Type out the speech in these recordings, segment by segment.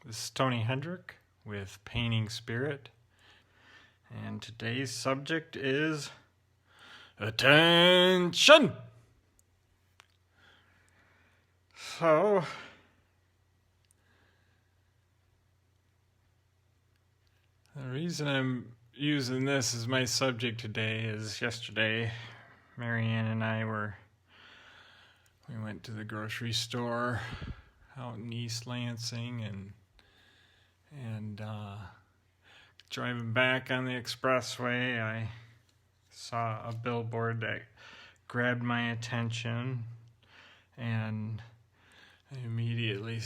This is Tony Hendrick with Painting Spirit, and today's subject is attention! So, the reason I'm using this as my subject today is yesterday, Marianne and I we went to the grocery store out in East Lansing and driving back on the expressway, I saw a billboard that grabbed my attention, and I immediately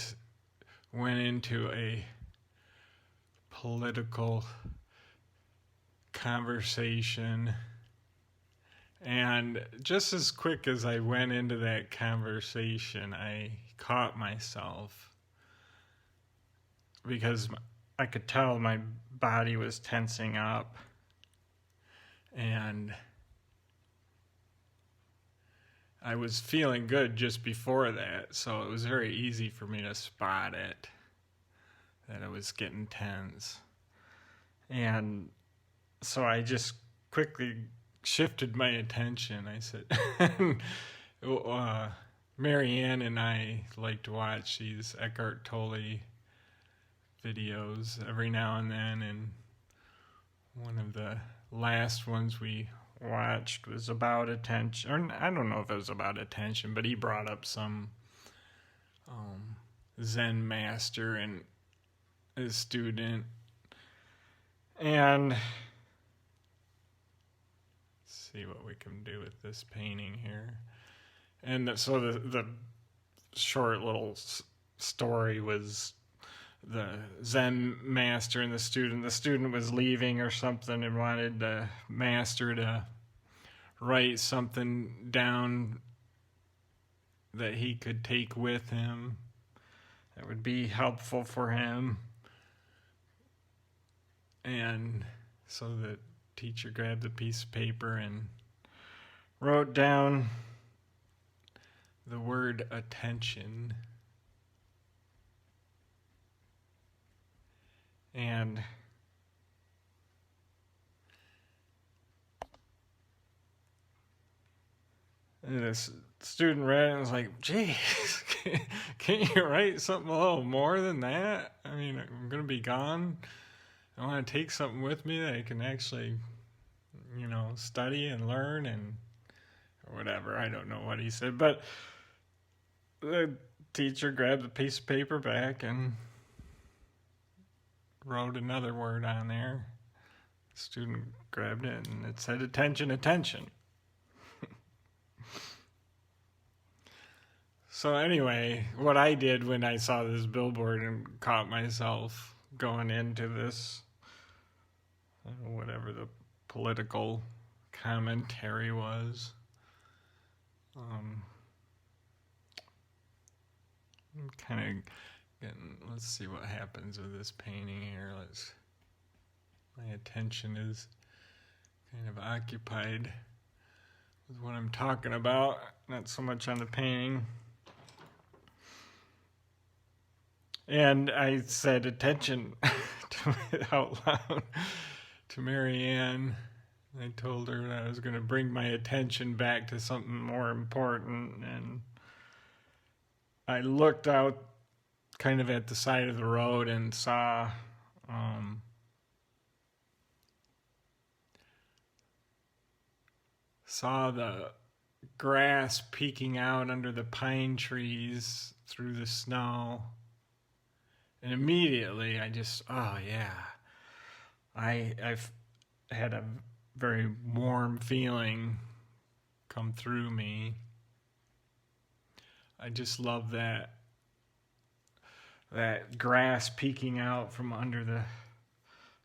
went into a political conversation. And just as quick as I went into that conversation, I caught myself because I could tell my body was tensing up, and I was feeling good just before that, so it was very easy for me to spot it, that I was getting tense. And so I just quickly shifted my attention. I said, Marianne and I like to watch these Eckhart Tolle videos every now and then, and one of the last ones we watched was about attention, or I don't know if it was about attention, but he brought up some Zen master and his student, and let's see what we can do with this painting here. And so the short little story was the Zen master and the student. The student was leaving or something and wanted the master to write something down that he could take with him that would be helpful for him. And so the teacher grabbed a piece of paper and wrote down the word attention. And this student read it and was like, geez, can't you write something a little more than that? I mean, I'm going to be gone. I want to take something with me that I can actually, study and learn and or whatever. I don't know what he said, but the teacher grabbed a piece of paper back and wrote another word on there. The student grabbed it and it said attention, attention. So anyway, what I did when I saw this billboard and caught myself going into this, whatever the political commentary was, I'm kind of getting, let's see what happens with this painting here. My attention is kind of occupied with what I'm talking about, not so much on the painting. And I said attention out loud to Marianne. I told her that I was going to bring my attention back to something more important, and I looked out kind of at the side of the road and saw the grass peeking out under the pine trees through the snow. And immediately I just, I've had a very warm feeling come through me. I just love that grass peeking out from under the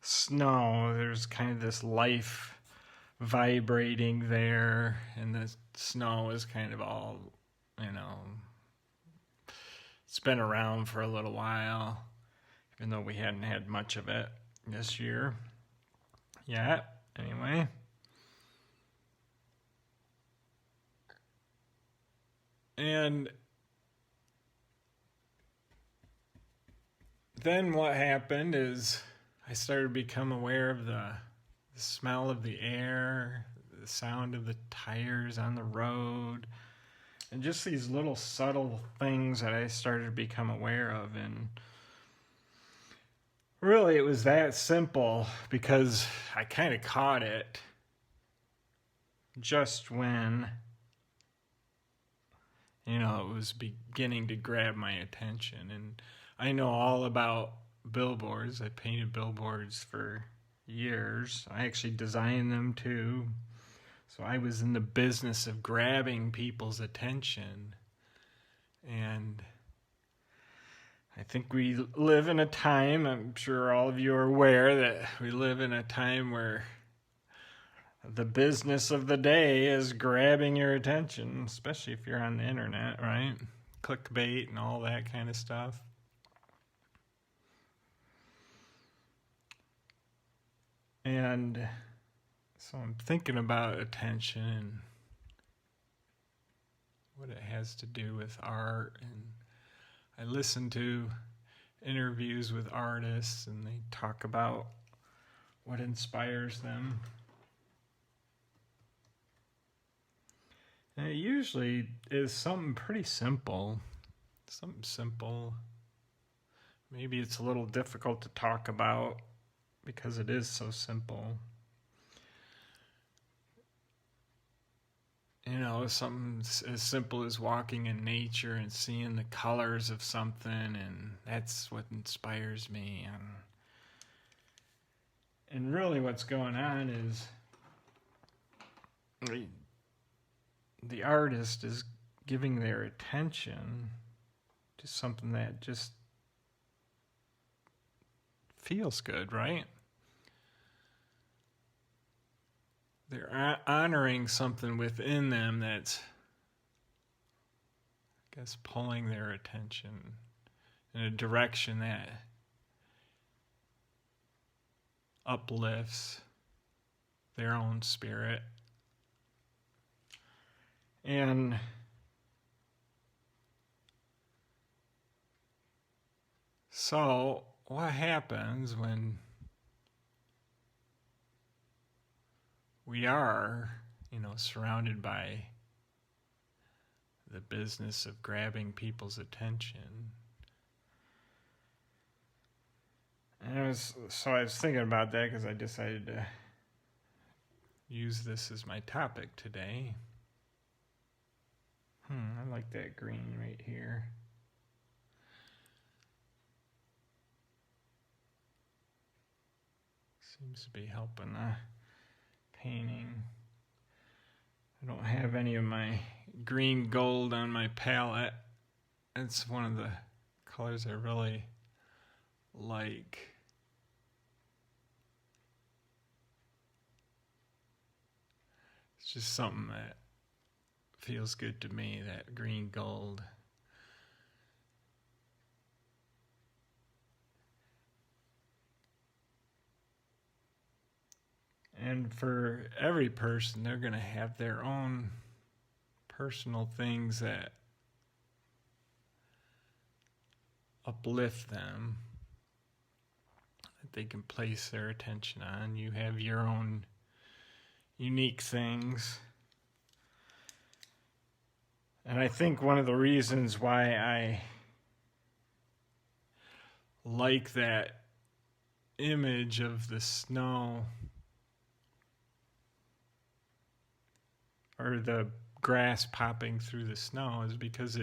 snow. There's kind of this life vibrating there, and the snow is kind of all, it's been around for a little while, even though we hadn't had much of it this year yet. Anyway, and then what happened is I started to become aware of the smell of the air, the sound of the tires on the road, and just these little subtle things that I started to become aware of. And really, it was that simple because I kind of caught it just when, it was beginning to grab my attention. And I know all about billboards. I painted billboards for years. I actually designed them too. So I was in the business of grabbing people's attention. And I think we live in a time, I'm sure all of you are aware that we live in a time where the business of the day is grabbing your attention, especially if you're on the internet, right? Clickbait and all that kind of stuff. And so I'm thinking about attention and what it has to do with art. And I listen to interviews with artists and they talk about what inspires them. And it usually is something pretty simple. Something simple. Maybe it's a little difficult to talk about because it is so simple. Something as simple as walking in nature and seeing the colors of something, and that's what inspires me. And really what's going on is the artist is giving their attention to something that just feels good, right? They're honoring something within them that's, I guess, pulling their attention in a direction that uplifts their own spirit. And so what happens when we are, surrounded by the business of grabbing people's attention? And I was thinking about that because I decided to use this as my topic today. I like that green right here. Seems to be helping the painting. I don't have any of my green gold on my palette. It's one of the colors I really like. It's just something that feels good to me, that green gold. And for every person, they're going to have their own personal things that uplift them, that they can place their attention on. You have your own unique things. And I think one of the reasons why I like that image of the snow or the grass popping through the snow is because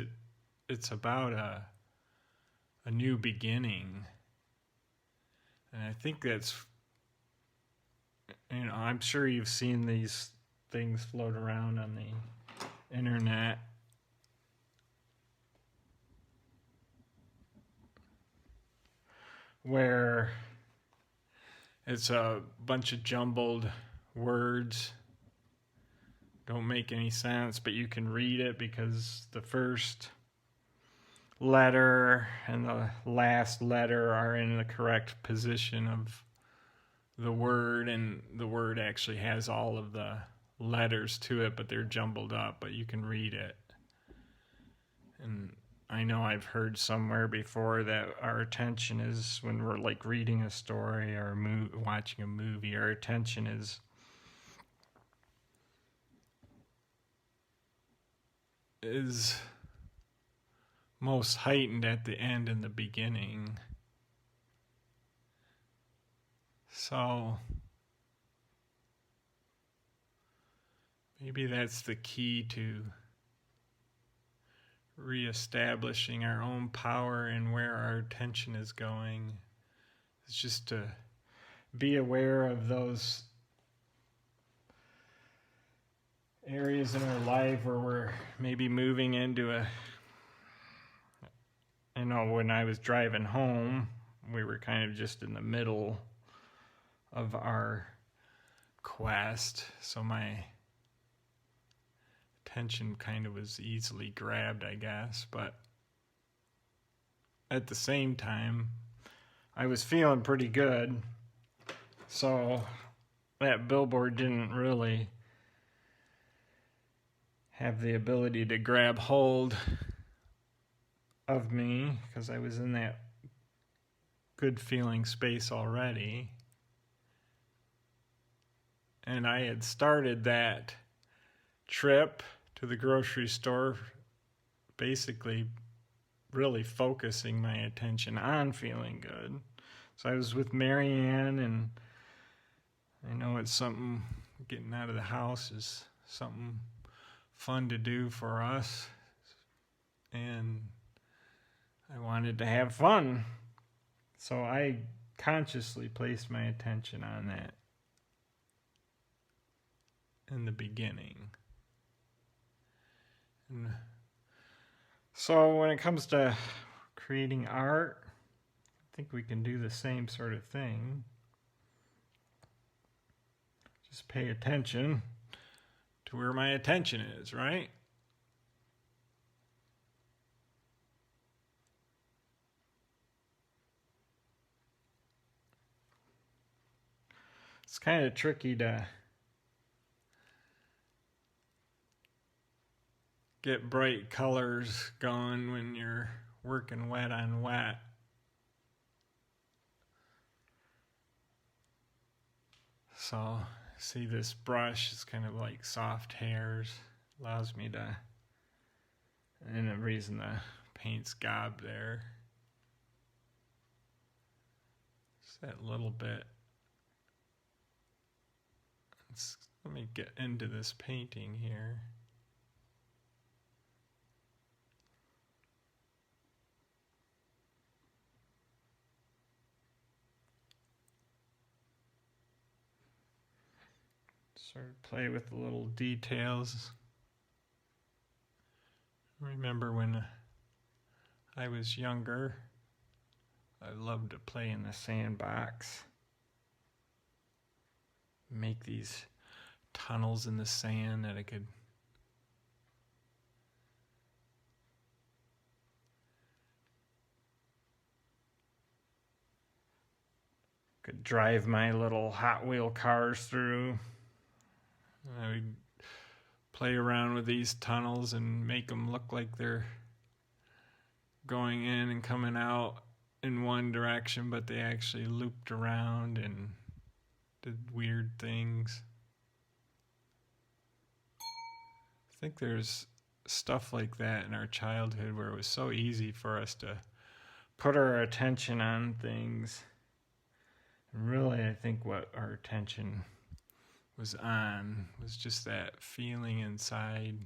it's about a new beginning. And I think that's, I'm sure you've seen these things float around on the internet. Where it's a bunch of jumbled words, don't make any sense, but you can read it because the first letter and the last letter are in the correct position of the word, and the word actually has all of the letters to it, but they're jumbled up, but you can read it. And I know I've heard somewhere before that our attention is, when we're like reading a story or watching a movie, our attention is most heightened at the end and the beginning. So maybe that's the key to reestablishing our own power and where our attention is going. It's just to be aware of those areas in our life where we're maybe moving into when I was driving home, we were kind of just in the middle of our quest, so my attention kind of was easily grabbed, I guess, but at the same time, I was feeling pretty good, so that billboard didn't really have the ability to grab hold of me because I was in that good feeling space already. And I had started that trip to the grocery store basically really focusing my attention on feeling good. So I was with Marianne, and I know it's something, getting out of the house is something fun to do for us, and I wanted to have fun, so I consciously placed my attention on that in the beginning. And so when it comes to creating art, I think we can do the same sort of thing. Just pay attention to where my attention is, right? It's kind of tricky to get bright colors going when you're working wet on wet. So see, this brush is kind of like soft hairs, allows me to, and the reason the paint's gobbed there, just that little bit. Let me get into this painting here. Sort of play with the little details. Remember when I was younger, I loved to play in the sandbox. Make these tunnels in the sand that I could drive my little Hot Wheel cars through. I would play around with these tunnels and make them look like they're going in and coming out in one direction, but they actually looped around and did weird things. I think there's stuff like that in our childhood where it was so easy for us to put our attention on things. And really, I think what our attention was on was just that feeling inside.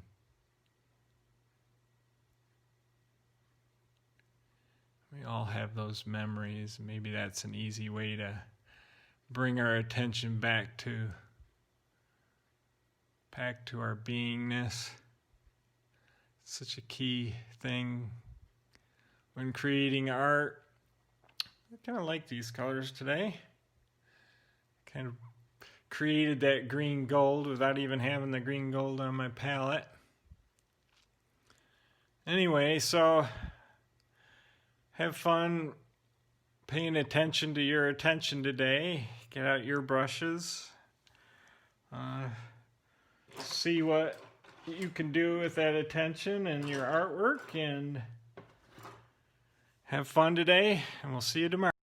We all have those memories. Maybe that's an easy way to bring our attention back to our beingness. It's such a key thing when creating art. I kind of like these colors today. Kind of created that green gold without even having the green gold on my palette. Anyway, so have fun paying attention to your attention today. Get out your brushes. See what you can do with that attention and your artwork, and Have fun today, and we'll see you tomorrow.